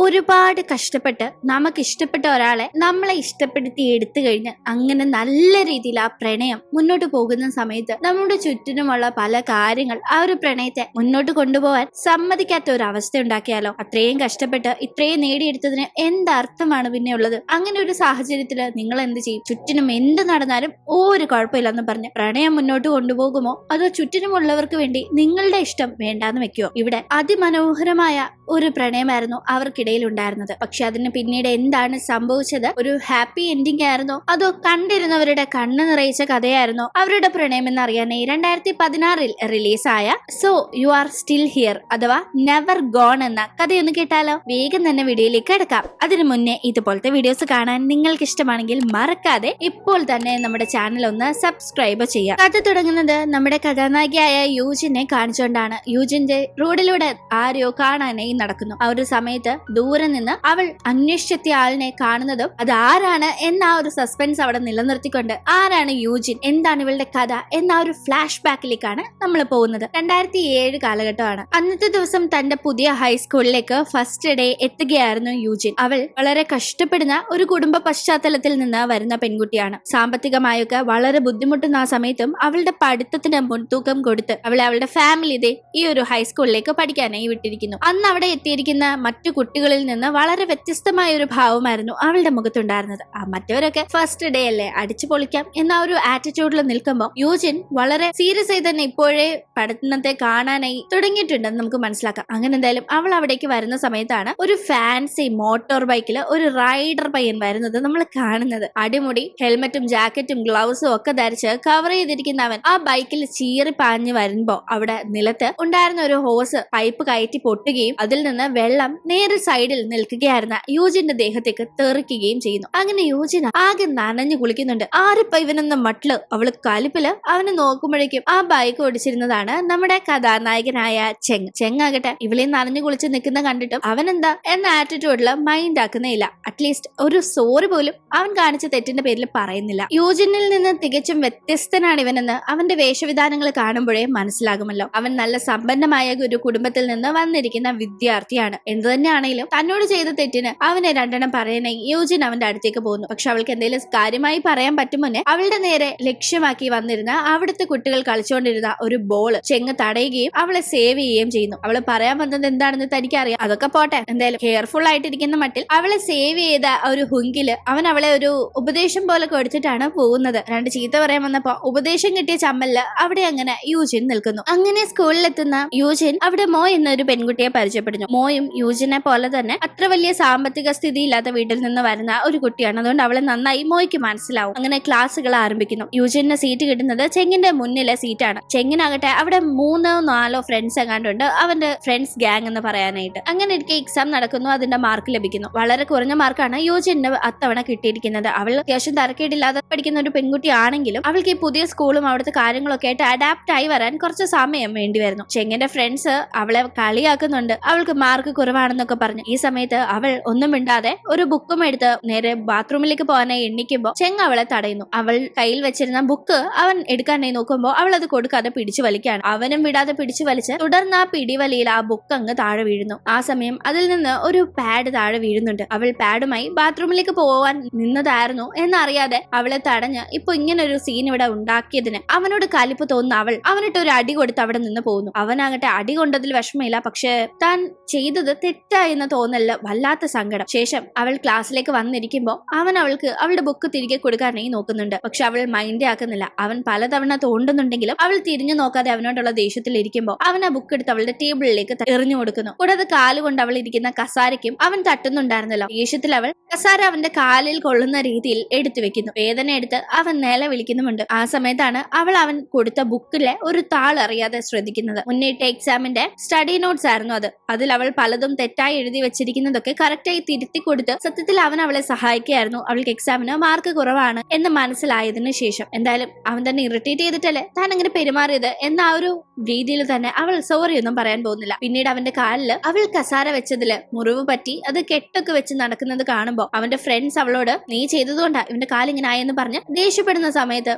ഒരുപാട് കഷ്ടപ്പെട്ട് നമുക്ക് ഇഷ്ടപ്പെട്ട ഒരാളെ നമ്മളെ ഇഷ്ടപ്പെടുത്തി എടുത്തു കഴിഞ്ഞ് അങ്ങനെ നല്ല രീതിയിൽ ആ പ്രണയം മുന്നോട്ട് പോകുന്ന സമയത്ത് നമ്മുടെ ചുറ്റിനുമുള്ള പല കാര്യങ്ങൾ ആ ഒരു പ്രണയത്തെ മുന്നോട്ട് കൊണ്ടുപോകാൻ സമ്മതിക്കാത്ത ഒരു അവസ്ഥ ഉണ്ടാക്കിയാലോ? അത്രയും കഷ്ടപ്പെട്ട് ഇത്രയും നേടിയെടുത്തതിന് എന്തർത്ഥമാണ് പിന്നെ ഉള്ളത്? അങ്ങനെ ഒരു സാഹചര്യത്തിൽ നിങ്ങൾ എന്ത് ചെയ്യും? ചുറ്റിനും എന്ത് നടന്നാലും ഒരു കുഴപ്പമില്ലെന്ന് പറഞ്ഞ് പ്രണയം മുന്നോട്ട് കൊണ്ടുപോകുമോ, അതോ ചുറ്റിനുമുള്ളവർക്ക് വേണ്ടി നിങ്ങളുടെ ഇഷ്ടം വേണ്ടാന്ന് വെക്കുവോ? ഇവിടെ അതിമനോഹരമായ ഒരു പ്രണയമായിരുന്നു അവർക്കിടയിൽ ഉണ്ടായിരുന്നത്. പക്ഷെ അതിന് പിന്നീട് എന്താണ് സംഭവിച്ചത്? ഒരു ഹാപ്പി എൻഡിങ് ആയിരുന്നോ, അതോ കണ്ടിരുന്നവരുടെ കണ്ണ് നിറയിച്ച കഥയായിരുന്നോ അവരുടെ പ്രണയം എന്നറിയാനായി 2016 റിലീസായ so you are still here അഥവാ നെവർ ഗോൺ എന്ന കഥയൊന്ന് കേട്ടാലോ? വേഗം തന്നെ വീഡിയോയിലേക്ക് എടുക്കാം. അതിനു മുന്നേ ഇതുപോലത്തെ വീഡിയോസ് കാണാൻ നിങ്ങൾക്ക് ഇഷ്ടമാണെങ്കിൽ മറക്കാതെ ഇപ്പോൾ തന്നെ നമ്മുടെ ചാനൽ ഒന്ന് സബ്സ്ക്രൈബ് ചെയ്യാം. കഥ തുടങ്ങുന്നത് നമ്മുടെ കഥാനായികയായ യൂജിനെ കാണിച്ചുകൊണ്ടാണ്. യൂജിന്റെ റോഡിലൂടെ ആരെയോ കാണാനായി നടക്കുന്നു. ആ ഒരു സമയത്ത് ദൂരെ നിന്ന് അവൾ അന്വേഷിച്ചെത്തിയ ആളിനെ കാണുന്നതും അത് ആരാണ് എന്ന ആ ഒരു സസ്പെൻസ് അവിടെ നിലനിർത്തിക്കൊണ്ട് ആരാണ് യൂജിൻ, എന്താണ് ഇവളുടെ കഥ എന്ന ഒരു ഫ്ലാഷ് ബാക്കിലേക്കാണ് നമ്മൾ പോകുന്നത്. 2007 കാലഘട്ടമാണ്. അന്നത്തെ ദിവസം തന്റെ പുതിയ ഹൈസ്കൂളിലേക്ക് ഫസ്റ്റ് ഡേ എത്തുകയായിരുന്നു യൂജിൻ. അവൾ വളരെ കഷ്ടപ്പെടുന്ന ഒരു കുടുംബ പശ്ചാത്തലത്തിൽ നിന്ന് വരുന്ന പെൺകുട്ടിയാണ്. സാമ്പത്തികമായൊക്കെ വളരെ ബുദ്ധിമുട്ടുന്ന ആ സമയത്തും അവളുടെ പഠിത്തത്തിന് മുൻതൂക്കം കൊടുത്ത് അവളെ അവളുടെ ഫാമിലി ഈ ഒരു ഹൈസ്കൂളിലേക്ക് പഠിക്കാനായി വിട്ടിരിക്കുന്നു. അന്ന് അവിടെ എത്തിയിരിക്കുന്ന മറ്റു കുട്ടികളിൽ നിന്ന് വളരെ വ്യത്യസ്തമായ ഒരു ഭാവമായിരുന്നു അവളുടെ മുഖത്തുണ്ടായിരുന്നത്. മറ്റവരൊക്കെ ഫസ്റ്റ് ഡേ അല്ലേ, അടിച്ചു പൊളിക്കാം എന്ന ഒരു ആറ്റിറ്റ്യൂഡിൽ നിൽക്കുമ്പോൾ യൂജിൻ വളരെ സീരിയസ് ആയി തന്നെ ഇപ്പോഴേ പഠനത്തെ കാണാനായി തുടങ്ങിയിട്ടുണ്ടെന്ന് നമുക്ക് മനസ്സിലാക്കാം. അങ്ങനെ എന്തായാലും അവൾ അവിടേക്ക് വരുന്ന സമയത്താണ് ഒരു ഫാൻസി മോട്ടോർ ബൈക്കിൽ ഒരു റൈഡർ പയ്യൻ വരുന്നത് നമ്മൾ കാണുന്നത്. അടിമുടി ഹെൽമെറ്റും ജാക്കറ്റും ഗ്ലൗസും ഒക്കെ ധരിച്ച് കവർ ചെയ്തിരിക്കുന്ന അവൻ ആ ബൈക്കിൽ ചീറി പാഞ്ഞു വരുമ്പോ അവിടെ നിലത്ത് ഉണ്ടായിരുന്ന ഒരു ഹോസ് പൈപ്പ് കയറ്റി പൊട്ടുകയും അതിൽ നിന്ന് വെള്ളം നേരെ സൈഡിൽ നിൽക്കുകയായിരുന്ന യൂജിന്റെ ദേഹത്തേക്ക് തെറിക്കുകയും ചെയ്യുന്നു. അങ്ങനെ യൂജിൻ ആകെ നനഞ്ഞു കുളിക്കുന്നുണ്ട്. ആരിപ്പ ഇവനെന്ന മട്ടില് അവള് കലിപ്പില് അവനെ നോക്കുമ്പോഴേക്കും ആ ബൈക്ക് ഓടിച്ചിരുന്നതാണ് നമ്മുടെ കഥാനായകനായ ചെങ്ങാകട്ടെ ഇവളെ നനഞ്ഞു കുളിച്ച് നിൽക്കുന്ന കണ്ടിട്ടും അവനെന്താ എന്ന ആറ്റിറ്റ്യൂഡില് മൈൻഡ് ആക്കുന്നേയില്ല. അറ്റ്ലീസ്റ്റ് ഒരു സോറി പോലും അവൻ കാണിച്ച തെറ്റിന്റെ പേരിൽ പറയുന്നില്ല. യൂജിനിൽ നിന്ന് തികച്ചും വ്യത്യസ്തനാണ് ഇവനെന്ന് അവന്റെ വേഷവിധാനങ്ങൾ കാണുമ്പോഴേ മനസ്സിലാകുമല്ലോ. അവൻ നല്ല സമ്പന്നമായ ഒരു കുടുംബത്തിൽ നിന്ന് വന്നിരിക്കുന്ന വിദ്യാർത്ഥിയാണ്. എന്തു തന്നെയാണെങ്കിലും തന്നോട് ചെയ്ത തെറ്റിന് അവനെ രണ്ടെണ്ണം പറയാനായി യൂജിൻ അവന്റെ അടുത്തേക്ക് പോകുന്നു. പക്ഷെ അവൾക്ക് എന്തെങ്കിലും കാര്യമായി പറയാൻ പറ്റുമുന്നേ അവളുടെ നേരെ ലക്ഷ്യമാക്കി വന്നിരുന്ന അവിടുത്തെ കുട്ടികൾ കളിച്ചുകൊണ്ടിരുന്ന ഒരു ബോൾ ചെങ്ങ് തടയുകയും അവളെ സേവ് ചെയ്യുകയും ചെയ്യുന്നു. അവള് പറയാൻ വന്നത് എന്താണെന്ന് തനിക്കറിയാം, അതൊക്കെ പോട്ടെ, എന്തായാലും കെയർഫുൾ ആയിട്ടിരിക്കുന്ന മട്ടിൽ അവളെ സേവ് ചെയ്ത ഒരു ഹുങ്കില് അവൻ അവളെ ഒരു ഉപദേശം പോലെ കൊടുത്തിട്ടാണ് പോകുന്നത്. രണ്ട് ചീത്ത പറയാൻ വന്നപ്പോ ഉപദേശം കിട്ടിയ ചമ്മല് അവിടെ അങ്ങനെ യൂജിൻ നിൽക്കുന്നു. അങ്ങനെ സ്കൂളിലെത്തുന്ന യൂജിൻ അവിടെ മോ എന്നൊരു പെൺകുട്ടിയെ പരിചയപ്പെടുന്നു. മോയും യൂജിനെ പോലെ തന്നെ അത്ര വലിയ സാമ്പത്തിക സ്ഥിതി ഇല്ലാത്ത വീട്ടിൽ നിന്ന് വരുന്ന ഒരു കുട്ടിയാണ്. അതുകൊണ്ട് അവളെ നന്നായി മോയ്ക്ക് മനസ്സിലാവും. അങ്ങനെ ക്ലാസ്സുകൾ ആരംഭിക്കുന്നു. യൂജിന് സീറ്റ് കിട്ടുന്നത് ചെങ്ങിന്റെ മുന്നിലെ സീറ്റാണ്. ചെങ്ങിനാകട്ടെ അവിടെ 3-4 ഫ്രണ്ട്സ് എങ്ങാണ്ടുണ്ട്, അവന്റെ ഫ്രണ്ട്സ് ഗ്യാങ് എന്ന് പറയാനായിട്ട്. അങ്ങനെ എനിക്ക് എക്സാം നടക്കുന്നു. അതിന്റെ മാർക്ക് ലഭിക്കുന്നു. വളരെ കുറഞ്ഞ മാർക്കാണ് യൂജിന്റെ അത്തവണ കിട്ടിയിരിക്കുന്നത്. അവൾ അത്യാവശ്യം തരക്കേടില്ലാതെ പഠിക്കുന്ന ഒരു പെൺകുട്ടി ആണെങ്കിലും അവൾക്ക് ഈ പുതിയ സ്കൂളും അവിടുത്തെ കാര്യങ്ങളൊക്കെ ആയിട്ട് അഡാപ്റ്റ് ആയി വരാൻ കുറച്ച് സമയം വേണ്ടി വരുന്നു. ചെങ്ങിന്റെ ഫ്രണ്ട്സ് അവളെ കളിയാക്കുന്നുണ്ട്, അവൾക്ക് മാർക്ക് കുറവാണെന്നൊക്കെ പറഞ്ഞു. ഈ സമയത്ത് അവൾ ഒന്നും മിണ്ടാതെ ഒരു ബുക്കും എടുത്ത് നേരെ ബാത്റൂമിലേക്ക് പോകാനായി എണ്ണിക്കുമ്പോൾ ചെങ്ങ അവളെ തടയുന്നു. അവൾ കയ്യിൽ വെച്ചിരുന്ന ബുക്ക് അവൻ എടുക്കാനായി നോക്കുമ്പോൾ അവൾ അത് കൊടുക്കാതെ പിടിച്ചു വലിക്കാണ്. അവനും വിടാതെ പിടിച്ചു വലിച്ച് തുടർന്ന് ആ പിടിവലിയിൽ ആ ബുക്ക് അങ്ങ് താഴെ വീഴുന്നു. ആ സമയം അതിൽ നിന്ന് ഒരു പാഡ് താഴെ വീഴുന്നുണ്ട്. അവൾ പാഡുമായി ബാത്റൂമിലേക്ക് പോവാൻ നിന്നതായിരുന്നു എന്നറിയാതെ അവളെ തടഞ്ഞ് ഇപ്പൊ ഇങ്ങനെ ഒരു സീൻ ഇവിടെ ഉണ്ടാക്കിയതിന് അവനോട് കലിപ്പ് തോന്നുന്ന അവൾ അവനിട്ട് ഒരു അടി കൊടുത്ത് അവിടെ നിന്ന് പോകുന്നു. അവനാകട്ടെ അടി കൊണ്ടതിൽ വിഷമമില്ല, പക്ഷെ താൻ ചെയ്തത് തെറ്റായെന്ന് തോന്നല്ല, വല്ലാത്ത സങ്കടം. ശേഷം അവൾ ക്ലാസ്സിലേക്ക് വന്നിരിക്കുമ്പോൾ അവൻ അവൾക്ക് അവളുടെ ബുക്ക് തിരികെ കൊടുക്കാനായി നോക്കുന്നുണ്ട്. പക്ഷെ അവൾ മൈൻഡ് ആക്കുന്നില്ല. അവൻ പലതവണ തോണ്ടുന്നുണ്ടെങ്കിലും അവൾ തിരിഞ്ഞു നോക്കാതെ അവനോടുള്ള ദേഷ്യത്തിൽ ഇരിക്കുമ്പോൾ അവൻ ആ ബുക്ക് എടുത്ത് അവളുടെ ടേബിളിലേക്ക് എറിഞ്ഞു കൊടുക്കുന്നു. കൂടാതെ കാലുകൊണ്ട് അവൾ ഇരിക്കുന്ന കസാരയ്ക്കും അവൻ തട്ടുന്നുണ്ടായിരുന്നല്ലോ. ദേഷ്യത്തിൽ അവൾ കസാര അവന്റെ കാലിൽ കൊള്ളുന്ന രീതിയിൽ എടുത്തു വെക്കുന്നു. വേദന എടുത്ത് അവൻ നില വിളിക്കുന്നുമുണ്ട്. ആ സമയത്താണ് അവൻ കൊടുത്ത ബുക്കിലെ ഒരു താൾ അറിയാതെ ശ്രദ്ധിക്കുന്നത്. മുന്നേറ്റ എക്സാമിന്റെ സ്റ്റഡി നോട്ട്സ് ആയിരുന്നു അത്. അതിൽ അവൾ പലതും തെറ്റായി എഴുതി വെച്ചിരിക്കുന്നതൊക്കെ കറക്റ്റായി തിരുത്തി കൊടുത്ത് സത്യത്തിൽ അവൻ അവളെ സഹായിക്കുകയായിരുന്നു. അവൾക്ക് എക്സാമിന് മാർക്ക് കുറവാണ് എന്ന് മനസ്സിലായതിനു ശേഷം എന്തായാലും അവൻ തന്നെ ഇറിറ്റേറ്റ് ചെയ്തിട്ടല്ലേ താൻ അങ്ങനെ പെരുമാറിയത് എന്ന ആ ഒരു രീതിയിൽ തന്നെ അവൾ സോറി ഒന്നും പറയാൻ പോകുന്നില്ല. പിന്നീട് അവന്റെ കാലില് അവൾ കസാര വെച്ചതില് മുറിവ് പറ്റി അത് കെട്ടൊക്കെ വെച്ച് നടക്കുന്നത് കാണുമ്പോൾ അവന്റെ ഫ്രണ്ട്സ് അവളോട് നീ ചെയ്തതുകൊണ്ടാ ഇവന്റെ കാലിങ്ങനെ ആയെന്ന് പറഞ്ഞ് ദേഷ്യപ്പെടുന്ന സമയത്ത്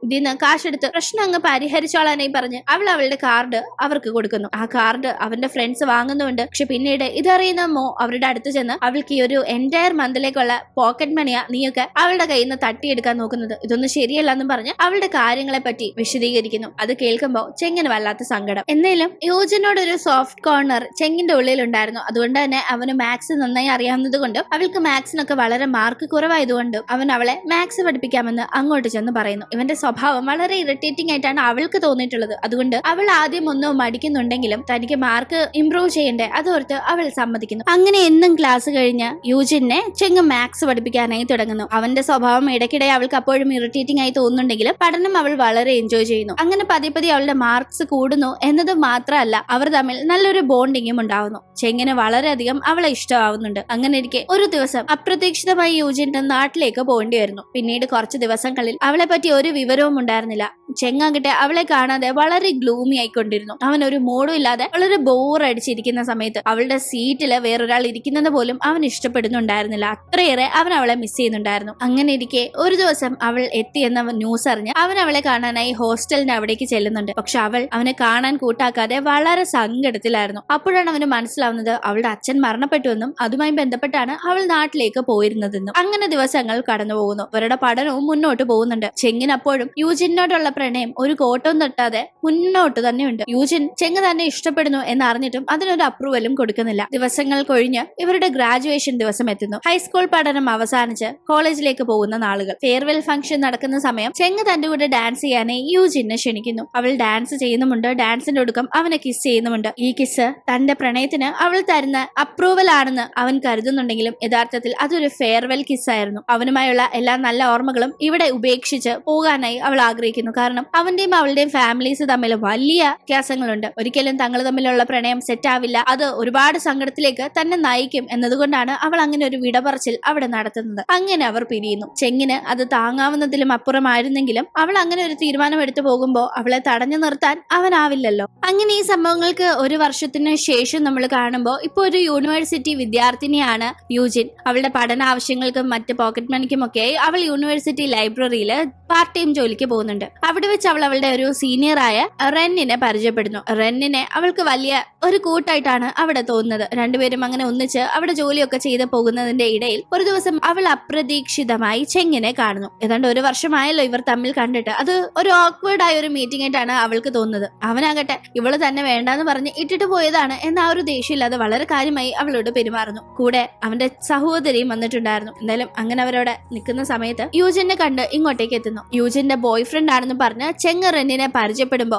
ഇതിന്ന് കാശെടുത്ത് പ്രശ്നം അങ്ങ് പരിഹരിച്ചോളാനായി പറഞ്ഞ് അവൾ അവളുടെ കാർഡ് അവർക്ക് കൊടുക്കുന്നു. ആ കാർഡ് അവന്റെ ഫ്രണ്ട്സ് വാങ്ങുന്നുണ്ട്. പക്ഷെ പിന്നീട് ഇതറിയുന്ന മോ അവരുടെ അടുത്ത് ചെന്ന് അവൾക്ക് ഈ ഒരു എൻറ്റയർ മന്തിലേക്കുള്ള പോക്കറ്റ് മണിയാ നീയൊക്കെ അവളുടെ കയ്യിൽ നിന്ന് തട്ടിയെടുക്കാൻ നോക്കുന്നത്, ഇതൊന്നും ശരിയല്ല എന്നും പറഞ്ഞ് അവളുടെ കാര്യങ്ങളെ പറ്റി വിശദീകരിക്കുന്നു. അത് കേൾക്കുമ്പോൾ ചെങ്ങിന് വല്ലാത്ത സങ്കടം. എന്നാലും യൂജിനോടൊരു സോഫ്റ്റ് കോർണർ ചെങ്ങിന്റെ ഉള്ളിൽ ഉണ്ടായിരുന്നു. അതുകൊണ്ട് തന്നെ അവന് മാത്സ് നന്നായി അറിയാവുന്നത് കൊണ്ടും അവൾക്ക് മാത്സിനൊക്കെ വളരെ മാർക്ക് കുറവായതുകൊണ്ടും അവൻ അവളെ മാത്സ് പഠിപ്പിക്കാമെന്ന് അങ്ങോട്ട് ചെന്ന് പറയുന്നു. ഇവന്റെ സ്വഭാവം വളരെ ഇറിറ്റേറ്റിംഗ് ആയിട്ടാണ് അവൾക്ക് തോന്നിയിട്ടുള്ളത്. അതുകൊണ്ട് അവൾ ആദ്യം ഒന്നും മടിക്കുന്നുണ്ടെങ്കിലും തനിക്ക് മാർക്ക് ഇംപ്രൂവ് ചെയ്യണ്ടേ അതോർത്ത് അവൾ സമ്മതിക്കുന്നു. അങ്ങനെ എന്നും ക്ലാസ് കഴിഞ്ഞ് യൂജിനെ ചെങ്ങ് മാത്സ് പഠിപ്പിക്കാനായി തുടങ്ങുന്നു. അവന്റെ സ്വഭാവം ഇടയ്ക്കിടെ അവൾക്ക് അപ്പോഴും ഇറിറ്റേറ്റിംഗ് ആയി തോന്നുന്നുണ്ടെങ്കിലും പഠനം അവൾ വളരെ എൻജോയ് ചെയ്യുന്നു. അങ്ങനെ പതിയെ അവളുടെ മാർക്സ് കൂടുന്നു എന്നത് മാത്രമല്ല, അവർ തമ്മിൽ നല്ലൊരു ബോണ്ടിങ്ങും ഉണ്ടാവുന്നു. ചെങ്ങിന് വളരെയധികം അവളെ ഇഷ്ടമാവുന്നുണ്ട്. അങ്ങനെ ഇരിക്കെ ഒരു ദിവസം അപ്രതീക്ഷിതമായി യൂജിന്റെ നാട്ടിലേക്ക് പോകേണ്ടി വരുന്നു. പിന്നീട് കുറച്ച് ദിവസങ്ങളിൽ അവളെ പറ്റി ഒരു വിവരവും ഉണ്ടായിരുന്നില്ല. ചെങ്ങാകട്ടെ അവളെ കാണാതെ വളരെ ഗ്ലൂമി ആയിക്കൊണ്ടിരുന്നു. അവൻ ഒരു മൂഡും ഇല്ലാതെ വളരെ ബോർ അടിച്ചിരിക്കുന്ന സമയത്ത് അവളുടെ സീറ്റില് വേറൊരാൾ ഇരിക്കുന്നത് പോലും അവൻ ഇഷ്ടപ്പെടുന്നുണ്ടായിരുന്നില്ല. അത്രയേറെ അവൻ അവളെ മിസ് ചെയ്യുന്നുണ്ടായിരുന്നു. അങ്ങനെ ഇരിക്കെ ഒരു ദിവസം അവൾ എത്തിയെന്ന ന്യൂസ് അറിഞ്ഞ് അവൻ അവളെ കാണാനായി ഹോസ്റ്റലിന്റെ അവിടേക്ക് ചെല്ലുന്നുണ്ട്. പക്ഷെ അവൾ അവനെ കാണാൻ കൂട്ടാക്കാതെ വളരെ സങ്കടത്തിലായിരുന്നു. അപ്പോഴാണ് അവന് മനസ്സിലാവുന്നത് അവളുടെ അച്ഛൻ മരണപ്പെട്ടുവെന്നും അതുമായി ബന്ധപ്പെട്ടാണ് അവൾ നാട്ടിലേക്ക് പോയിരുന്നതെന്നും. അങ്ങനെ ദിവസങ്ങൾ കടന്നു പോകുന്നു. അവരുടെ പഠനവും മുന്നോട്ട് പോകുന്നുണ്ട്. ചെങ്ങിന് അപ്പോഴും യൂജിനോടുള്ള പ്രണയം ഒരു കോട്ടവും തട്ടാതെ മുന്നോട്ട് തന്നെയുണ്ട്. യൂജിൻ ചെങ്ങ് തന്നെ ഇഷ്ടപ്പെടുന്നു എന്നറിഞ്ഞിട്ടും അതിനൊരു അപ്രൂവലും കൊടുക്കുന്നില്ല. ദിവസങ്ങൾ കൊഴിഞ്ഞ് ഇവരുടെ ഗ്രാജുവേഷൻ ദിവസം എത്തുന്നു. ഹൈസ്കൂൾ പഠനം അവസാനിച്ച് കോളേജിലേക്ക് പോകുന്ന നാളുകൾ. ഫെയർവെൽ ഫംഗ്ഷൻ നടക്കുന്ന സമയം ചെങ്ങ് തന്റെ കൂടെ ഡാൻസ് ചെയ്യാനായി യൂജിനെ ക്ഷണിക്കുന്നു. അവൾ ഡാൻസ് ചെയ്യുന്നുമുണ്ട്. ഡാൻസിന്റെ ഒടുക്കം അവനെ കിസ് ചെയ്യുന്നുമുണ്ട്. ഈ കിസ് തന്റെ പ്രണയത്തിന് അവൾ തരുന്ന അപ്രൂവൽ ആണെന്ന് അവൻ കരുതുന്നുണ്ടെങ്കിലും യഥാർത്ഥത്തിൽ അതൊരു ഫെയർവെൽ കിസ് ആയിരുന്നു. അവനുമായുള്ള എല്ലാ നല്ല ഓർമ്മകളും ഇവിടെ ഉപേക്ഷിച്ച് പോകാനായി അവൾ ആഗ്രഹിക്കുന്നു. കാരണം അവന്റെയും അവളുടെയും ഫാമിലീസ് തമ്മിൽ വലിയ വ്യത്യാസങ്ങളുണ്ട്. ഒരിക്കലും തങ്ങൾ തമ്മിലുള്ള പ്രണയം സെറ്റ് ആവില്ല, അത് ഒരുപാട് സങ്കടത്തിലേക്ക് തന്നെ നയിക്കും എന്നതുകൊണ്ടാണ് അവൾ അങ്ങനെ ഒരു വിടപറച്ചിൽ അവിടെ നടത്തുന്നത്. അങ്ങനെ അവർ പിരിയുന്നു. ചെങ്ങിന് അത് താങ്ങാവുന്നതിലും അപ്പുറമായിരുന്നെങ്കിലും അവൾ അങ്ങനെ ഒരു തീരുമാനം എടുത്തു പോകുമ്പോൾ അവളെ തടഞ്ഞു നിർത്താൻ അവനാവില്ലല്ലോ. അങ്ങനെ ഈ സംഭവങ്ങൾക്ക് ഒരു വർഷത്തിന് ശേഷം നമ്മൾ കാണുമ്പോൾ ഇപ്പോൾ ഒരു യൂണിവേഴ്സിറ്റി വിദ്യാർത്ഥിനിയാണ് യൂജിൻ. അവളുടെ പഠന ആവശ്യങ്ങൾക്കും മറ്റ് പോക്കറ്റ് മണിക്കുമൊക്കെയായി അവൾ യൂണിവേഴ്സിറ്റി ലൈബ്രറിയിൽ പാർട്ട് ടൈം ജോലിക്ക് പോകുന്നുണ്ട്. അവിടെ വെച്ച് അവൾ അവളുടെ ഒരു സീനിയറായ റെന്നിനെ പരിചയപ്പെടുന്നു. റെന്നിനെ അവൾക്ക് വലിയ ഒരു കൂട്ടായിട്ടാണ് അവിടെ തോന്നുന്നത്. രണ്ടുപേരും അങ്ങനെ ഒന്നിച്ച് അവിടെ ജോലിയൊക്കെ ചെയ്ത് പോകുന്നതിന്റെ ഇടയിൽ ഒരു ദിവസം അവൾ അപ്രതീക്ഷിതമായി ചെങ്ങിനെ കാണുന്നു. ഏതാണ്ട് ഒരു വർഷമായല്ലോ ഇവർ തമ്മിൽ കണ്ടിട്ട്. അത് ഒരു ഓക്വേർഡ് ആയ ഒരു മീറ്റിംഗ് ആയിട്ടാണ് അവൾക്ക് തോന്നുന്നത്. അവനാകട്ടെ ഇവള് തന്നെ വേണ്ടാന്ന് പറഞ്ഞ് ഇട്ടിട്ട് പോയതാണ് എന്ന ആ ഒരു ദേഷ്യമില്ലാതെ വളരെ കാര്യമായി അവളോട് പെരുമാറുന്നു. കൂടെ അവന്റെ സഹോദരിയും വന്നിട്ടുണ്ടായിരുന്നു. എന്തായാലും അങ്ങനെ അവരവിടെ നിൽക്കുന്ന സമയത്ത് യൂജിനെ കണ്ട് ഇങ്ങോട്ടേക്ക് എത്തുന്നു. യൂജിന്റെ ബോയ് ഫ്രണ്ട് ആണെന്ന് പറഞ്ഞ് ചെങ്ങ് റെന്നിനെ പരിചയപ്പെടുമ്പോ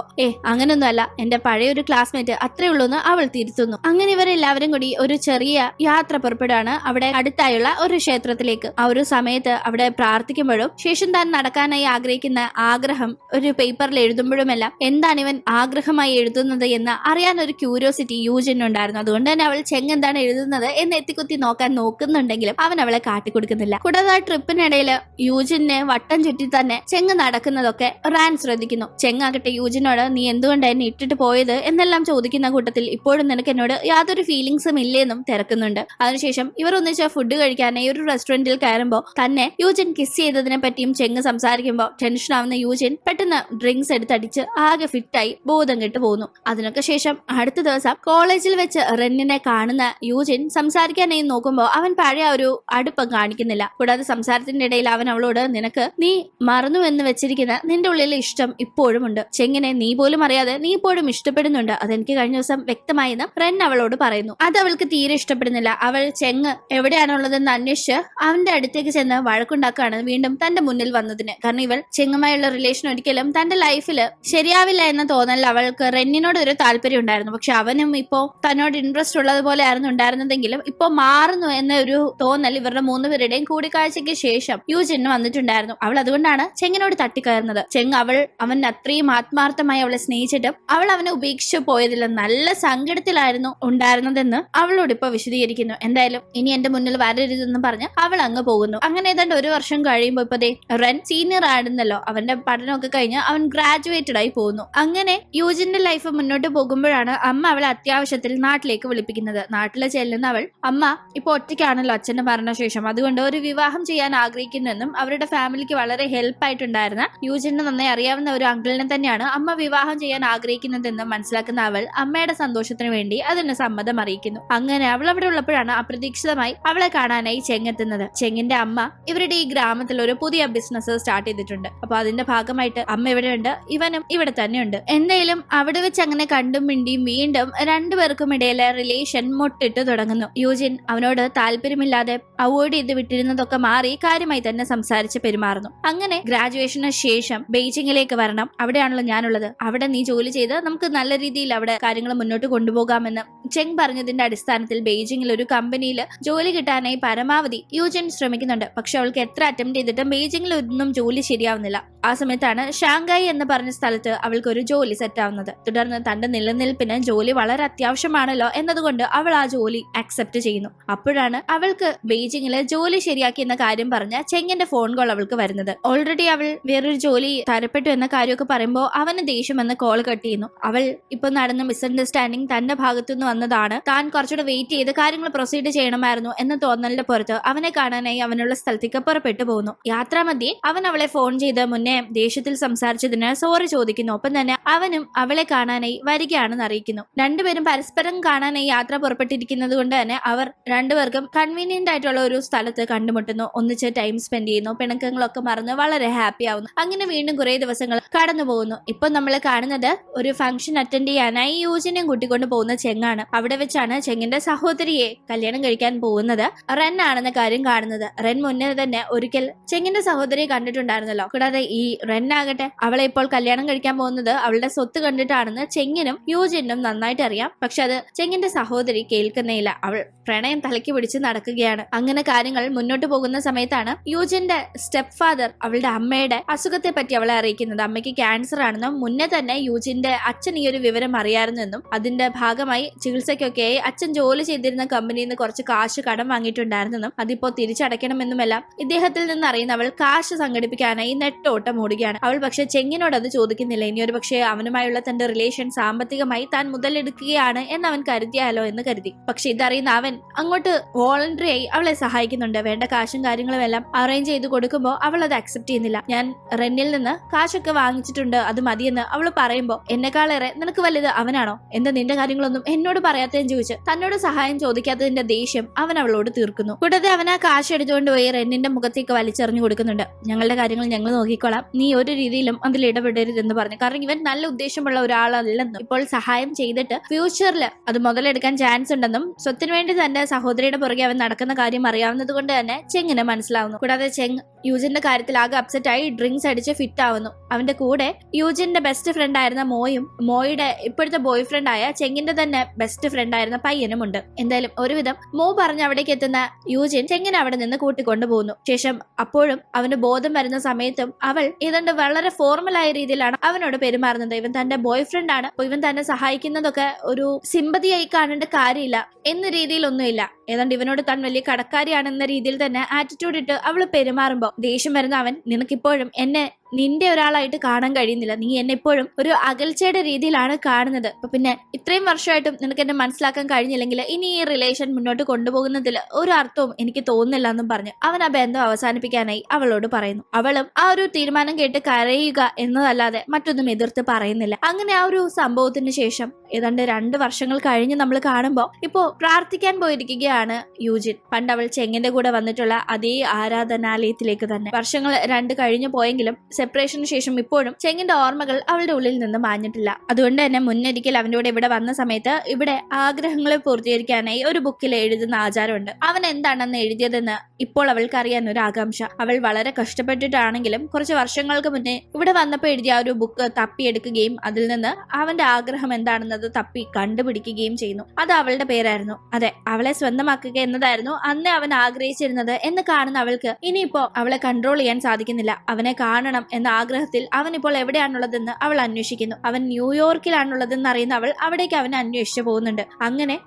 അങ്ങനൊന്നും അല്ല, എന്റെ പഴയ ഒരു ക്ലാസ്മേറ്റ് അത്രേ ഉള്ളൂ എന്ന് അവൾ തിരുത്തുന്നു. അങ്ങനെ ഇവരെല്ലാവരും കൂടി ഒരു ചെറിയ യാത്ര പുറപ്പെടുകയാണ് അവിടെ അടുത്തായുള്ള ഒരു ക്ഷേത്രത്തിലേക്ക്. ആ ഒരു സമയത്ത് അവിടെ പ്രാർത്ഥിക്കുമ്പോഴും ശേഷം താൻ നടക്കാനായി ആഗ്രഹിക്കുന്ന ആഗ്രഹം ഒരു പേപ്പറിൽ എഴുതുമ്പോഴുമെല്ലാം എന്താണ് ഇവൻ ആഗ്രഹമായി എഴുതുന്നത് എന്ന് അറിയാൻ ഒരു ക്യൂരിയോസിറ്റി യൂജിനുണ്ടായിരുന്നു. അതുകൊണ്ട് തന്നെ അവൾ ചെങ്ങ് എന്താണ് എഴുതുന്നത് എന്ന് എത്തിക്കുത്തി നോക്കാൻ നോക്കുന്നുണ്ടെങ്കിലും അവൻ അവളെ കാട്ടിക്കൊടുക്കുന്നില്ല. കൂടാതെ ആ ട്രിപ്പിനിടയിൽ യൂജിനെ വട്ടം ചുറ്റി തന്നെ ചെങ്ങ് നടക്കുന്നതൊക്കെ റാൻ ശ്രദ്ധിക്കുന്നു. ചെങ്ങാകട്ടെ യൂജിനോട് നീ എന്തുകൊണ്ട് എന്നെ ഇട്ടിട്ട് പോയത് എന്നെല്ലാം ചോദിക്കുന്ന കൂട്ടത്തിൽ ഇപ്പോഴും നിനക്ക് എന്നോട് യാതൊരു ഫീലിംഗ്സും ഇല്ലേന്നും തിരക്കുന്നുണ്ട്. അതിനുശേഷം ഇവർ ഒന്നിച്ച് ഫുഡ് കഴിക്കാനായി ഒരു റെസ്റ്റോറന്റിൽ കയറുമ്പോൾ തന്നെ യൂജിൻ കിസ് ചെയ്തതിനെ പറ്റിയും ചെങ്ങ് സംസാരിക്കുമ്പോൾ ടെൻഷൻ ആവുന്ന യൂജിൻ പെട്ടെന്ന് ഡ്രിങ്ക്സ് എടുത്തടിച്ച് ആകെ ഫിറ്റായി ബോധം കെട്ട് പോകുന്നു. അതിനൊക്കെ ശേഷം അടുത്ത ദിവസം കോളേജിൽ വെച്ച് റെന്നിനെ കാണുന്ന യൂജിൻ സംസാരിക്കാനായി നോക്കുമ്പോൾ അവൻ പഴയ ഒരു അടുപ്പം കാണിക്കുന്നില്ല. കൂടാതെ സംസാരത്തിന്റെ ഇടയിൽ അവൻ അവളോട് നിനക്ക് നീ മറന്നു എന്ന് വെച്ചിരിക്കുന്ന നിന്റെ ഉള്ളിലെ ഇഷ്ടം ഇപ്പോഴും ഉണ്ട്. ചെങ്ങിനെ നീ പോലും അറിയാതെ നീ ഇപ്പോഴും ഇഷ്ടപ്പെടുന്നുണ്ട്. അതെനിക്ക് കഴിഞ്ഞ ദിവസം വ്യക്തമായെന്ന് റെൻ അവളോട് പറയുന്നു. അത് അവൾക്ക് തീരെ ഇഷ്ടപ്പെടുന്നില്ല. അവൾ ചെങ്ങ് എവിടെയാണുള്ളതെന്ന് അന്വേഷിച്ച് അവന്റെ അടുത്തേക്ക് ചെന്ന് വഴക്കുണ്ടാക്കുകയാണ് വീണ്ടും തന്റെ മുന്നിൽ വന്നതിന്. കാരണം ഇവൾ ചെങ്ങുമായുള്ള റിലേഷൻ ഒരിക്കലും തന്റെ ലൈഫിൽ ശരിയാവില്ല എന്ന തോന്നൽ അവൾക്ക് റെന്നിനോട് ഒരു താല്പര്യം ഉണ്ടായിരുന്നു. പക്ഷെ അവനും ഇപ്പോ തന്നോട് ഇൻട്രസ്റ്റ് ഉള്ളതുപോലെ ആയിരുന്നു ഉണ്ടായിരുന്നതെങ്കിലും ഇപ്പൊ മാറുന്നു എന്ന ഒരു തോന്നൽ ഇവരുടെ മൂന്നുപേരുടെയും കൂടിക്കാഴ്ചയ്ക്ക് ശേഷം യൂജിന് വന്നിട്ടുണ്ടായിരുന്നു. അവൾ അതുകൊണ്ടാണ് ചെങ്ങിനോട് തട്ടിക്കയറുന്നത്. ചെങ്ങ് അവൻ അത്രയും ആത്മാർത്ഥമായി അവളെ സ്നേഹിച്ചിട്ടും അവൾ അവനെ ഉപേക്ഷിച്ചു പോയതിൽ നല്ല സങ്കടത്തിലായിരുന്നു ഉണ്ടായിരുന്നതെന്ന് അവളോട് ഇപ്പൊ വിശദീകരിക്കുന്നു. എന്തായാലും ഇനി എന്റെ മുന്നിൽ വരരുതെന്ന് പറഞ്ഞ് അവൾ അങ്ങ് പോകുന്നു. അങ്ങനെ ഏതാണ്ട് ഒരു വർഷം കഴിയുമ്പോ ഇപ്പൊ റെൻ സീനിയർ ആയിരുന്നല്ലോ. അവന്റെ പഠനമൊക്കെ കഴിഞ്ഞ് അവൻ ഗ്രാജുവേറ്റഡ് ആയി പോകുന്നു. അങ്ങനെ യൂജിന്റെ ലൈഫ് മുന്നോട്ട് പോകുമ്പോഴാണ് അമ്മ അവളെ അത്യാവശ്യത്തിൽ നാട്ടിലേക്ക് വിളിപ്പിക്കുന്നത്. നാട്ടിൽ ചെല്ലുന്ന അവൾ അമ്മ ഇപ്പൊ ഒറ്റയ്ക്കാണല്ലോ അച്ഛന്റെ മരണശേഷം, അതുകൊണ്ട് ഒരു വിവാഹം ചെയ്യാൻ ആഗ്രഹിക്കുന്നെന്നും അവരുടെ ഫാമിലിക്ക് വളരെ ഹെൽപ്പ് ആയിട്ടുണ്ടായിരുന്നു ഉണ്ടായിരുന്ന യൂജിന് നന്നായി അറിയാവുന്ന ഒരു അങ്കിളിനെ തന്നെയാണ് അമ്മ വിവാഹം ചെയ്യാൻ ആഗ്രഹിക്കുന്നതെന്ന് മനസ്സിലാക്കുന്ന അവൾ അമ്മയുടെ സന്തോഷത്തിന് വേണ്ടി അതിന് സമ്മതം അറിയിക്കുന്നു. അങ്ങനെ അവൾ അവിടെ ഉള്ളപ്പോഴാണ് അപ്രതീക്ഷിതമായി അവളെ കാണാനായി ചെങ്ങെത്തുന്നത്. ചെങ്ങിന്റെ അമ്മ ഇവരുടെ ഈ ഗ്രാമത്തിൽ ഒരു പുതിയ ബിസിനസ് സ്റ്റാർട്ട് ചെയ്തിട്ടുണ്ട്. അപ്പൊ അതിന്റെ ഭാഗമായിട്ട് അമ്മ ഇവിടെയുണ്ട്, ഇവനും ഇവിടെ തന്നെയുണ്ട്. എന്തായാലും അവിടെ വെച്ച് അങ്ങനെ കണ്ടും മിണ്ടിയും വീണ്ടും രണ്ടുപേർക്കും ഇടയിലെ റിലേഷൻ മുട്ടിട്ട് തുടങ്ങുന്നു. യൂജിൻ അവനോട് താല്പര്യമില്ലാതെ അവോയ്ഡ് ചെയ്ത് വിട്ടിരുന്നതൊക്കെ മാറി കാര്യമായി തന്നെ സംസാരിച്ച് പെരുമാറുന്നു. അങ്ങനെ ഗ്രാജുവേഷന് ശേഷം ബെയ്ജിങ്ങിലേക്ക് വരണം, അവിടെയാണല്ലോ ഞാനുള്ളത്, അവിടെ നീ ജോലി ചെയ്ത് നമുക്ക് നല്ല രീതിയിൽ അവിടെ കാര്യങ്ങൾ മുന്നോട്ട് കൊണ്ടുപോകാമെന്ന് ചെങ് പറഞ്ഞതിന്റെ അടിസ്ഥാനത്തിൽ ബെയ്ജിങ്ങിൽ ഒരു കമ്പനിയിൽ ജോലി കിട്ടാനായി പരമാവധി യൂജിൻ ശ്രമിക്കുന്നുണ്ട്. പക്ഷെ അവൾക്ക് എത്ര അറ്റംപ്റ്റ് ചെയ്തിട്ടും ബെയ്ജിങ്ങിൽ ഒന്നും ജോലി ശരിയാവുന്നില്ല. ആ സമയത്താണ് ഷാങ്കായി എന്ന് പറഞ്ഞ സ്ഥലത്ത് അവൾക്ക് ഒരു ജോലി സെറ്റ് ആവുന്നത്. തുടർന്ന് തന്റെ നിലനിൽപ്പിന് ജോലി വളരെ അത്യാവശ്യമാണല്ലോ എന്നതുകൊണ്ട് അവൾ ആ ജോലി അക്സെപ്റ്റ് ചെയ്യുന്നു. അപ്പോഴാണ് അവൾക്ക് ബെയ്ജിങ്ങില് ജോലി ശരിയാക്കി എന്ന കാര്യം പറഞ്ഞ ചെങ്ങിന്റെ ഫോൺ കോൾ അവൾക്ക് വരുന്നത്. ഓൾറെഡി അവൾ വേറൊരു ജോലി തരപ്പെട്ടു എന്ന കാര്യമൊക്കെ പറയുമ്പോൾ അവന് ദേഷ്യമെന്ന് കോൾ കട്ട് ചെയ്യുന്നു. അവൾ ഇപ്പൊ നടന്ന മിസ്അണ്ടർസ്റ്റാൻഡിങ് തന്റെ ഭാഗത്തുനിന്ന് വന്നതാണ്, താൻ കുറച്ചുകൂടെ വെയിറ്റ് ചെയ്ത് കാര്യങ്ങൾ പ്രൊസീഡ് ചെയ്യണമായിരുന്നു എന്ന തോന്നലിന്റെ പുറത്ത് അവനെ കാണാനായി അവനുള്ള സ്ഥലത്തേക്ക് പുറപ്പെട്ടു പോകുന്നു. യാത്രാമധ്യേ അവൻ അവളെ ഫോൺ ചെയ്ത് മുന്നേ ദേഷ്യത്തിൽ സംസാരിച്ചതിന് സോറി ചോദിക്കുന്നു. ഒപ്പം തന്നെ അവനും അവളെ കാണാനായി വരികയാണെന്ന് അറിയിക്കുന്നു. രണ്ടുപേരും പരസ്പരം കാണാനായി യാത്ര പുറപ്പെട്ടിരിക്കുന്നത് കൊണ്ട് തന്നെ അവർ രണ്ടുപേർക്കും കൺവീനിയന്റ് ആയിട്ടുള്ള ഒരു സ്ഥലത്ത് കണ്ടുമുട്ടുന്നു. ഒന്നിച്ച് ടൈം സ്പെൻഡ് ചെയ്യുന്നു. പിണക്കങ്ങളൊക്കെ മറന്ന് വളരെ ഹാപ്പി ആവുന്നു. അങ്ങനെ വീണ്ടും കുറെ ദിവസങ്ങൾ കടന്നു പോകുന്നു. ഇപ്പൊ നമ്മൾ കാണുന്നത് ഒരു ഫംഗ്ഷൻ അറ്റൻഡ് ചെയ്യാനായി യൂജിനെയും കൂട്ടിക്കൊണ്ട് പോകുന്ന ചെങ്ങാണ്. അവിടെ വെച്ചാണ് ചെങ്ങിന്റെ സഹോദരിയെ കല്യാണം കഴിക്കാൻ പോകുന്നത് റെൻ ആണെന്ന കാര്യം കാണുന്നത്. റെൻ മുന്നേ തന്നെ ഒരിക്കൽ ചെങ്ങിന്റെ സഹോദരിയെ കണ്ടിട്ടുണ്ടായിരുന്നല്ലോ. കൂടാതെ ഈ റെൻ ആകട്ടെ അവളെ ഇപ്പോൾ കല്യാണം കഴിക്കാൻ പോകുന്നത് അവളുടെ സ്വത്ത് കണ്ടിട്ടാണെന്ന് ചെങ്ങിനും യൂജിനും നന്നായിട്ട് അറിയാം. പക്ഷെ അത് ചെങ്ങിന്റെ സഹോദരി കേൾക്കുന്നേയില്ല. അവൾ പ്രണയം തലയ്ക്ക് പിടിച്ച് നടക്കുകയാണ്. അങ്ങനെ കാര്യങ്ങൾ മുന്നോട്ട് പോകുന്ന സമയത്താണ് യൂജിന്റെ സ്റ്റെപ്പ് ഫാദർ അവളുടെ അമ്മയുടെ അസുഖത്തെ പറ്റി അവളെ അറിയിക്കുന്നത്. അമ്മയ്ക്ക് ക്യാൻസർ ആണെന്നും മുന്നേ തന്നെ യൂജിന്റെ അച്ഛൻ ഈ ഒരു വിവരം അറിയാമായിരുന്നെന്നും അതിന്റെ ഭാഗമായി ചികിത്സയ്ക്കൊക്കെ അച്ഛൻ ജോലി ചെയ്തിരുന്ന കമ്പനിയിൽ നിന്ന് കുറച്ച് കാശ് കടം വാങ്ങിയിട്ടുണ്ടായിരുന്നെന്നും അതിപ്പോ തിരിച്ചടയ്ക്കണമെന്നുമെല്ലാം ഇദ്ദേഹത്തിൽ നിന്ന് അറിയുന്ന അവൾ കാശ് സംഘടിപ്പിക്കാനായി നെട്ടോട്ടം ഓടുകയാണ്. അവൾ പക്ഷെ ചെങ്ങിനോട് അത് ചോദിക്കുന്നില്ല. ഇനിയൊരു പക്ഷേ അവനുമായുള്ള തന്റെ റിലേഷൻ സാമ്പത്തികമായി താൻ മുതലെടുക്കുകയാണ് എന്ന് അവൻ കരുതിയാലോ എന്ന് കരുതി. പക്ഷെ ഇതറിയുന്ന അവൻ അങ്ങോട്ട് വോളണ്ടറി ആയി അവളെ സഹായിക്കുന്നുണ്ട്. വേണ്ട കാശും കാര്യങ്ങളും എല്ലാം അറേഞ്ച് ചെയ്ത് കൊടുക്കുമ്പോൾ അവൾ അത് അക്സെപ്റ്റ് ചെയ്യുന്നില്ല. ഞാൻ റെന്നിൽ നിന്ന് കാശൊക്കെ വാങ്ങിച്ചിട്ടുണ്ട്, അത് മതിയെന്ന് അവൾ പറയുമ്പോൾ എന്നെക്കാളേറെ നിനക്ക് വലുത് അവനാണോ, എന്താ നിന്റെ കാര്യങ്ങളൊന്നും എന്നോട് പറയാത്തതെന്ന് ചോദിച്ച് തന്നോട് സഹായം ചോദിക്കാത്തതിന്റെ ദേഷ്യം അവൻ അവളോട് തീർക്കുന്നു. കൂടാതെ അവൻ ആ കാശ് എടുത്തുകൊണ്ട് പോയി റെന്നിന്റെ മുഖത്തേക്ക് വലിച്ചെറിഞ്ഞു കൊടുക്കുന്നുണ്ട്. ഞങ്ങളുടെ കാര്യങ്ങൾ ഞങ്ങൾ നോക്കിക്കോളാം, നീ ഒരു രീതിയിലും അതിൽ ഇടപെടരുതെന്ന് പറഞ്ഞു. കാരണം ഇവൻ നല്ല ഉദ്ദേശമുള്ള ഒരാളല്ലെന്നും ഇപ്പോൾ സഹായം ചെയ്തിട്ട് ഫ്യൂച്ചറിൽ അത് മുതലെടുക്കാൻ ചാൻസ് ഉണ്ടെന്നും സ്വത്തിന് വേണ്ടി തന്റെ സഹോദരിയുടെ പുറകെ അവൻ നടക്കുന്ന കാര്യം അറിയാവുന്നത് കൊണ്ട് തന്നെ ചെങ്ങിന് മനസ്സിലാവുന്നു. കൂടാതെ ചെങ് യൂജിന്റെ കാര്യത്തിൽ ആകെ അപ്സെറ്റ് ആയി ഡ്രിങ്ക്സ് അടിച്ച് ഫിറ്റ് ആവുന്നു. അവന്റെ കൂടെ യൂജിന്റെ ബെസ്റ്റ് ഫ്രണ്ട് ആയിരുന്ന മോയും മോയുടെ ഇപ്പോഴത്തെ ബോയ് ഫ്രണ്ട് ആയ ചെങ്ങിന്റെ തന്നെ ബെസ്റ്റ് ഫ്രണ്ട് ആയിരുന്ന പയ്യനും ഉണ്ട്. എന്തായാലും ഒരുവിധം മോ പറഞ്ഞ് അവിടേക്ക് എത്തുന്ന യൂജിൻ ചെങ്ങിനെ അവിടെ നിന്ന് കൂട്ടിക്കൊണ്ടു പോകുന്നു. ശേഷം അപ്പോഴും അവന് ബോധം വരുന്ന സമയത്തും അവൾ ഏതാണ്ട് വളരെ ഫോർമലായ രീതിയിലാണ് അവനോട് പെരുമാറുന്നത്. ഇവൻ തന്റെ ബോയ് ഫ്രണ്ട് ആണ്, ഇവൻ തന്നെ സഹായിക്കുന്നതൊക്കെ ഒരു സിമ്പതിയായി കാണേണ്ട കാര്യമില്ല എന്ന രീതിയിലൊന്നുമില്ല. ഏതാണ്ട് ഇവനോട് താൻ വലിയ കടക്കാരിയാണെന്ന രീതിയിൽ തന്നെ ആറ്റിറ്റ്യൂഡ് ഇട്ട് അവള് പെരുമാറുമ്പോ ദേഷ്യം വരുന്ന അവൻ നിനക്കിപ്പോഴും എന്നെ നിന്റെ ഒരാളായിട്ട് കാണാൻ കഴിയുന്നില്ല, നീ എന്നെ ഇപ്പോഴും ഒരു അകൽച്ചയുടെ രീതിയിലാണ് കാണുന്നത്. അപ്പൊ പിന്നെ ഇത്രയും വർഷമായിട്ടും നിനക്ക് എന്നെ മനസ്സിലാക്കാൻ കഴിഞ്ഞില്ലെങ്കിൽ ഇനി ഈ റിലേഷൻ മുന്നോട്ട് കൊണ്ടുപോകുന്നതിൽ ഒരു അർത്ഥവും എനിക്ക് തോന്നുന്നില്ല എന്നും പറഞ്ഞ് അവൻ ആ ബന്ധം അവസാനിപ്പിക്കാനായി അവളോട് പറയുന്നു. അവളും ആ ഒരു തീരുമാനം കേട്ട് കരയുക എന്നതല്ലാതെ മറ്റൊന്നും എതിർത്ത് പറയുന്നില്ല. അങ്ങനെ ആ ഒരു സംഭവത്തിന് ശേഷം ഏതാണ്ട് 2 വർഷങ്ങൾ കഴിഞ്ഞ് നമ്മൾ കാണുമ്പോൾ ഇപ്പോ പ്രാർത്ഥിക്കാൻ പോയിരിക്കുകയാണ് യൂജിൻ. പണ്ട് അവൾ ചെങ്ങിന്റെ കൂടെ വന്നിട്ടുള്ള അതേ ആരാധനാലയത്തിലേക്ക് തന്നെ. വർഷങ്ങൾ 2 കഴിഞ്ഞു പോയെങ്കിലും സെപ്പറേഷന് ശേഷം ഇപ്പോഴും ചെങ്ങിന്റെ ഓർമ്മകൾ അവളുടെ ഉള്ളിൽ നിന്ന് മാഞ്ഞിട്ടില്ല. അതുകൊണ്ട് തന്നെ മുന്നൊരിക്കൽ അവന്റെ കൂടെ ഇവിടെ വന്ന സമയത്ത് ഇവിടെ ആഗ്രഹങ്ങളെ പൂർത്തീകരിക്കാനായി ഒരു ബുക്കിൽ എഴുതുന്ന ആചാരമുണ്ട്. അവൻ എന്താണെന്ന് എഴുതിയതെന്ന് ഇപ്പോൾ അവൾക്ക് അറിയാൻ ഒരു ആകാംക്ഷ. അവൾ വളരെ കഷ്ടപ്പെട്ടിട്ടാണെങ്കിലും കുറച്ച് വർഷങ്ങൾക്ക് മുന്നേ ഇവിടെ വന്നപ്പോൾ എഴുതിയ ആ ഒരു ബുക്ക് തപ്പിയെടുക്കുകയും അതിൽ നിന്ന് അവന്റെ ആഗ്രഹം എന്താണെന്നത് തപ്പി കണ്ടുപിടിക്കുകയും ചെയ്യുന്നു. അത് അവളുടെ പേരായിരുന്നു. അതെ, അവളെ സ്വന്തമാക്കുക എന്നതായിരുന്നു അന്ന് അവൻ ആഗ്രഹിച്ചിരുന്നത് എന്ന് കാണുന്ന അവൾക്ക് ഇനിയിപ്പോ അവളെ കൺട്രോൾ ചെയ്യാൻ സാധിക്കുന്നില്ല. അവനെ കാണണം എന്ന ആഗ്രഹത്തിൽ അവൻ ഇപ്പോൾ എവിടെയാണുള്ളതെന്ന് അവൾ അന്വേഷിക്കുന്നു. അവൻ ന്യൂയോർക്കിലാണുള്ളതെന്ന് അറിയുന്ന അവൾ അവിടേക്ക് അവനെ അന്വേഷിച്ചു പോകുന്നുണ്ട്.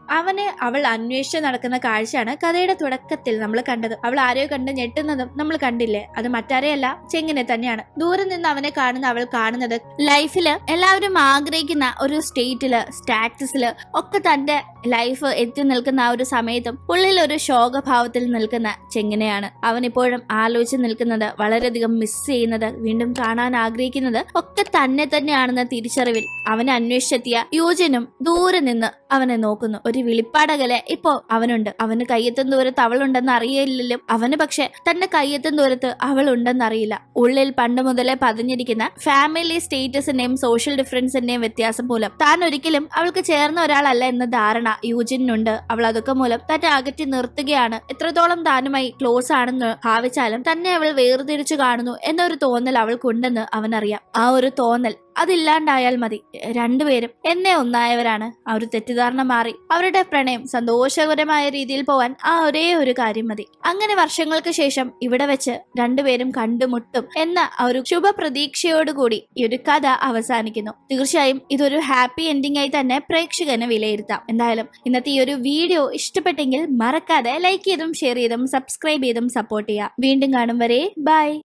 അങ്ങനെ അവൾ അന്വേഷിച്ച് നടക്കുന്ന കാഴ്ചയാണ് കഥയുടെ തുടക്കത്തിൽ നമ്മൾ കണ്ടത്. അവൾ ആരെയോ കണ്ട് ഞെട്ടുന്നതും നമ്മൾ കണ്ടില്ലേ, അത് മറ്റാരെയല്ല ചെങ്ങിനെ തന്നെയാണ്. ദൂരെ നിന്ന് അവനെ കാണുന്ന അവൾ കാണുന്നത് ലൈഫില് എല്ലാവരും ആഗ്രഹിക്കുന്ന ഒരു സ്റ്റേറ്റില് സ്റ്റാറ്റസില് ഒക്കെ തന്റെ ലൈഫ് എത്തി നിൽക്കുന്ന ആ ഒരു സമയത്തും ഉള്ളിൽ ഒരു ശോകഭാവത്തിൽ നിൽക്കുന്ന ചെങ്ങിനെയാണ്. അവൻ ഇപ്പോഴും ആലോചിച്ച് നിൽക്കുന്നത്, വളരെയധികം മിസ് ചെയ്യുന്നത് വീണ്ടും കാണാൻ ആഗ്രഹിക്കുന്നത് ഒക്കെ തന്നെ തന്നെയാണെന്ന തിരിച്ചറിവിൽ അവനെ അന്വേഷിച്ചെത്തിയ യൂജിനും ദൂരെ നിന്ന് അവനെ നോക്കുന്നു. ഒരു വിളിപ്പാടകലെ ഇപ്പോ അവനുണ്ട്. അവന് കയ്യെത്തും ദൂരത്ത് അവളുണ്ടെന്ന് അറിയില്ലല്ലോ. അവന് പക്ഷെ തന്റെ കയ്യെത്തും ദൂരത്ത് അവളുണ്ടെന്ന് അറിയില്ല. ഉള്ളിൽ പണ്ട് മുതലേ പതിഞ്ഞിരിക്കുന്ന ഫാമിലി സ്റ്റേറ്റസിന്റെയും സോഷ്യൽ ഡിഫറൻസിന്റെയും വ്യത്യാസം മൂലം താൻ ഒരിക്കലും അവൾക്ക് ചേർന്ന ഒരാളല്ല എന്ന ധാരണ യൂജിനുണ്ട്. അവൾ അതൊക്കെ മൂലം തന്നെ അകറ്റി നിർത്തുകയാണ്. എത്രത്തോളം താനുമായി ക്ലോസ് ആണെന്ന് ഭാവിച്ചാലും തന്നെ അവൾ വേർതിരിച്ചു കാണുന്നു എന്നൊരു തോന്നൽ അവൾക്കുണ്ടെന്ന് അവനറിയാം. ആ ഒരു തോന്നൽ അതില്ലാണ്ടായാൽ മതി. രണ്ടുപേരും എന്നെ ഒന്നായവരാണ്. ആ ഒരു തെറ്റിദ്ധാരണ മാറി അവരുടെ പ്രണയം സന്തോഷകരമായ രീതിയിൽ പോവാൻ ആ ഒരേ ഒരു കാര്യം മതി. അങ്ങനെ വർഷങ്ങൾക്ക് ശേഷം ഇവിടെ വെച്ച് രണ്ടുപേരും കണ്ടുമുട്ടും എന്ന ഒരു ശുഭ പ്രതീക്ഷയോടുകൂടി ഈ ഒരു കഥ അവസാനിക്കുന്നു. തീർച്ചയായും ഇതൊരു ഹാപ്പി എൻഡിംഗ് ആയി തന്നെ പ്രേക്ഷകന് വിലയിരുത്താം. എന്തായാലും ഇന്നത്തെ ഈ ഒരു വീഡിയോ ഇഷ്ടപ്പെട്ടെങ്കിൽ മറക്കാതെ ലൈക്ക് ചെയ്തും ഷെയർ ചെയ്തും സബ്സ്ക്രൈബ് ചെയ്തും സപ്പോർട്ട് ചെയ്യുക. വീണ്ടും കാണും വരെ ബൈ.